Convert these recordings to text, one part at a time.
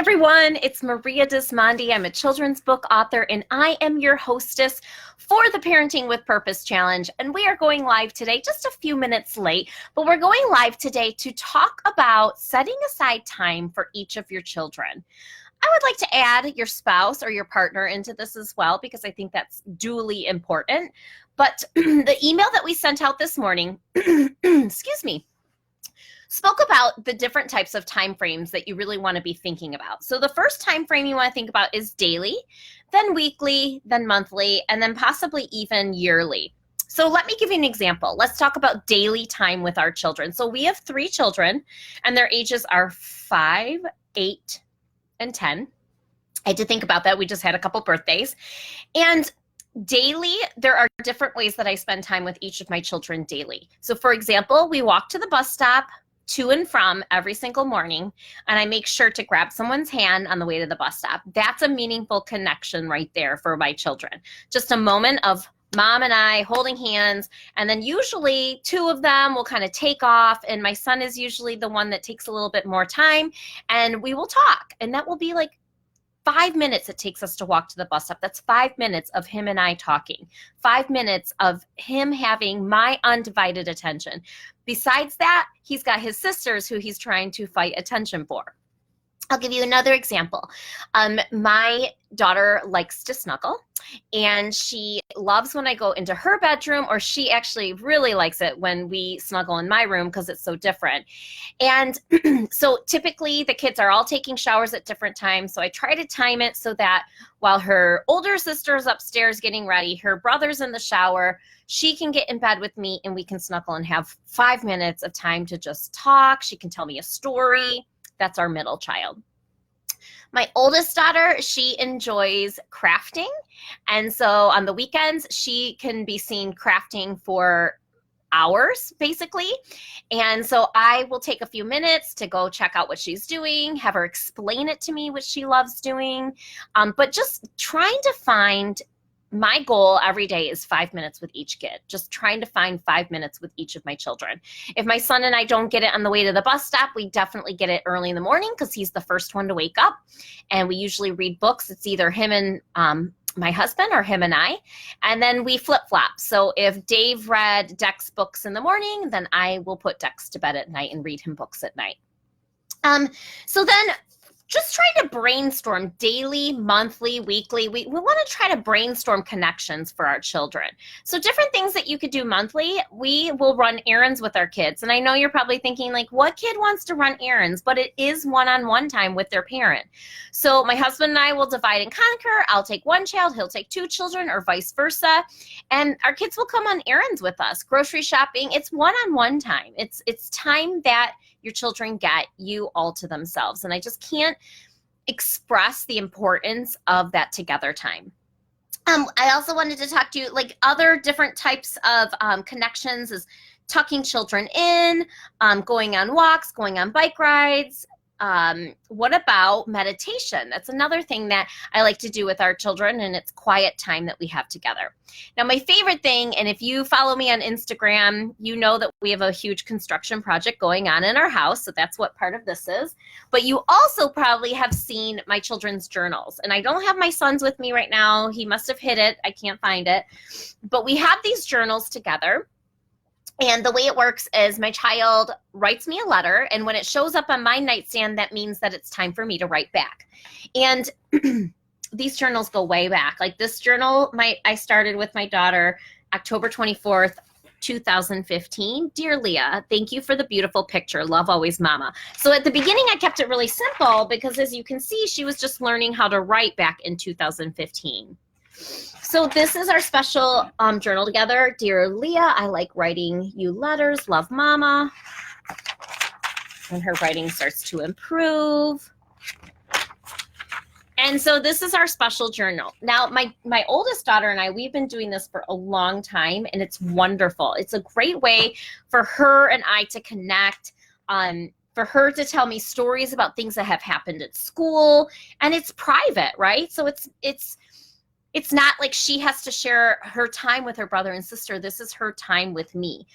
everyone, it's Maria Dismondy. I'm a children's book author and I am your hostess for the Parenting with Purpose Challenge. And we are going live today, just a few minutes late, but we're going live today to talk about setting aside time for each of your children. I would like to add your spouse or your partner into this as well, because I think that's duly important. But the email that we sent out this morning, excuse me, spoke about the different types of time frames that you really want to be thinking about. So the first time frame you want to think about is daily, then weekly, then monthly, and then possibly even yearly. So let me give you an example. Let's talk about daily time with our children. So we have 3 children, and their ages are 5, 8, and 10. I had to think about that. We just had a couple birthdays. And daily, there are different ways that I spend time with each of my children daily. So for example, we walk to the bus stop to and from every single morning, and I make sure to grab someone's hand on the way to the bus stop. That's a meaningful connection right there for my children. Just a moment of mom and I holding hands, and then usually 2 of them will kind of take off, and my son is usually the one that takes a little bit more time, and we will talk, and that will be like 5 minutes it takes us to walk to the bus stop. That's 5 minutes of him and I talking. 5 minutes of him having my undivided attention. Besides that, he's got his sisters who he's trying to fight attention for. I'll give you another example. My daughter likes to snuggle, and she loves when I go into her bedroom, or she actually really likes it when we snuggle in my room because it's so different. And so typically the kids are all taking showers at different times, so I try to time it so that while her older sister is upstairs getting ready, her brother's in the shower, she can get in bed with me and we can snuggle and have 5 minutes of time to just talk. She can tell me a story. That's our middle child. My oldest daughter, she enjoys crafting. And so on the weekends, she can be seen crafting for hours, basically. And so I will take a few minutes to go check out what she's doing, have her explain it to me, what she loves doing. But just trying to find, my goal every day is 5 minutes with each kid, just trying to find 5 minutes with each of my children. If my son and I don't get it on the way to the bus stop, we definitely get it early in the morning because he's the first one to wake up. And we usually read books. It's either him and my husband or him and I. And then we flip-flop. So if Dave read Dex books in the morning, then I will put Dex to bed at night and read him books at night. So then just trying to brainstorm daily, monthly, weekly. We want to try to brainstorm connections for our children. So different things that you could do monthly. We will run errands with our kids. And I know you're probably thinking, like, what kid wants to run errands? But it is one-on-one time with their parent. So my husband and I will divide and conquer. I'll take 1 child, he'll take 2 children, or vice versa. And our kids will come on errands with us, grocery shopping. It's one-on-one time. It's time that your children get you all to themselves. And I just can't express the importance of that together time. I also wanted to talk to you, like, other different types of connections is tucking children in, going on walks, going on bike rides. What about meditation? That's another thing that I like to do with our children, and it's quiet time that we have together. Now, my favorite thing, and if you follow me on Instagram, you know that we have a huge construction project going on in our house, so that's what part of this is. But you also probably have seen my children's journals, and I don't have my son's with me right now. He must have hid it. I can't find it. But we have these journals together. And the way it works is my child writes me a letter, and when it shows up on my nightstand, that means that it's time for me to write back. And these journals go way back. Like this journal, I started with my daughter October 24th, 2015. Dear Leah, thank you for the beautiful picture. Love always, Mama. So at the beginning, I kept it really simple because, as you can see, she was just learning how to write back in 2015. So this is our special journal together. Dear Leah, I like writing you letters. Love, Mama. And her writing starts to improve. And so this is our special journal. Now, my oldest daughter and I, we've been doing this for a long time, and it's wonderful. It's a great way for her and I to connect, for her to tell me stories about things that have happened at school, and it's private, right? So it's not like she has to share her time with her brother and sister. This is her time with me.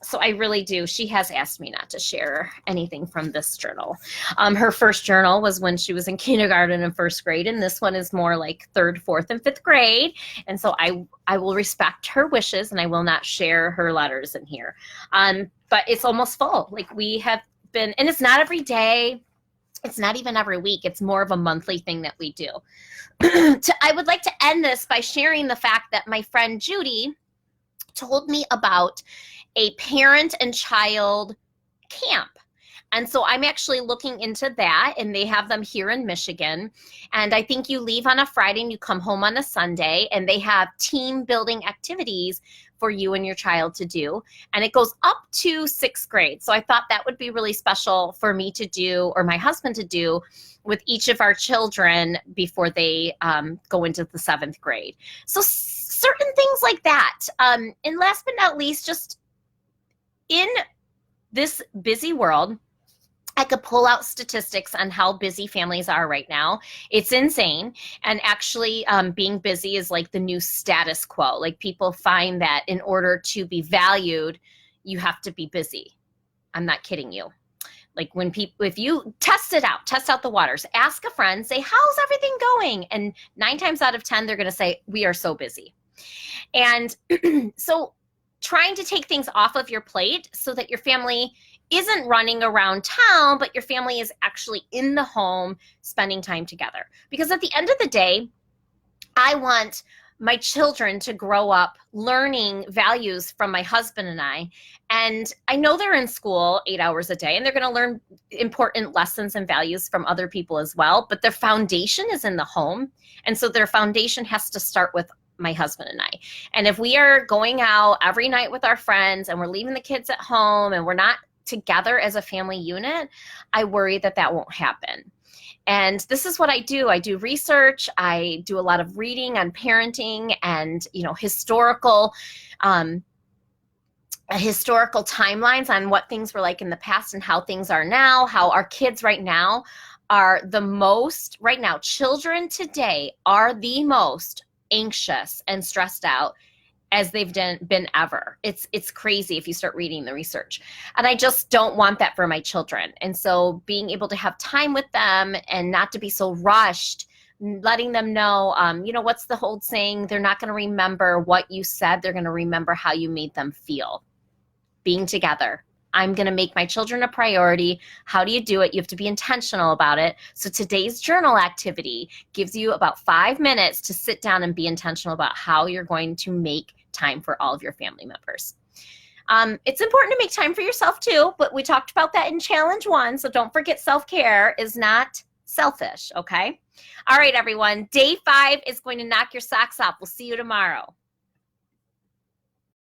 So I really do. She has asked me not to share anything from this journal. Her first journal was when she was in kindergarten and first grade, and this one is more like third, fourth, and fifth grade. And so I will respect her wishes, and I will not share her letters in here. But it's almost full. Like we have been, and it's not every day. It's not even every week. It's more of a monthly thing that we do. I would like to end this by sharing the fact that my friend Judy told me about a parent and child camp. And so I'm actually looking into that, and they have them here in Michigan. And I think you leave on a Friday and you come home on a Sunday, and they have team building activities for you and your child to do. And it goes up to sixth grade. So I thought that would be really special for me to do, or my husband to do, with each of our children before they go into the seventh grade. So certain things like that. And last but not least, just in this busy world, I could pull out statistics on how busy families are right now. It's insane. And actually being busy is like the new status quo. Like people find that in order to be valued, you have to be busy. I'm not kidding you. Like when people, if you test out the waters, ask a friend, say, how's everything going? And 9 times out of 10, they're going to say, we are so busy. And so trying to take things off of your plate so that your family isn't running around town, but your family is actually in the home spending time together. Because at the end of the day, I want my children to grow up learning values from my husband and I. And I know they're in school 8 hours a day, and they're going to learn important lessons and values from other people as well. But their foundation is in the home. And so their foundation has to start with my husband and I. And if we are going out every night with our friends and we're leaving the kids at home and we're not together as a family unit, I worry that that won't happen. And this is what I do. I do research. I do a lot of reading on parenting and, historical timelines on what things were like in the past and how things are now, how our kids right now are children today are the most anxious and stressed out as they've been ever. It's crazy if you start reading the research. And I just don't want that for my children. And so being able to have time with them and not to be so rushed, letting them know, what's the old saying? They're not going to remember what you said. They're going to remember how you made them feel. Being together. I'm going to make my children a priority. How do you do it? You have to be intentional about it. So today's journal activity gives you about 5 minutes to sit down and be intentional about how you're going to make time for all of your family members. It's important to make time for yourself too, but we talked about that in challenge 1. So don't forget, self-care is not selfish, okay? All right, everyone. Day 5 is going to knock your socks off. We'll see you tomorrow.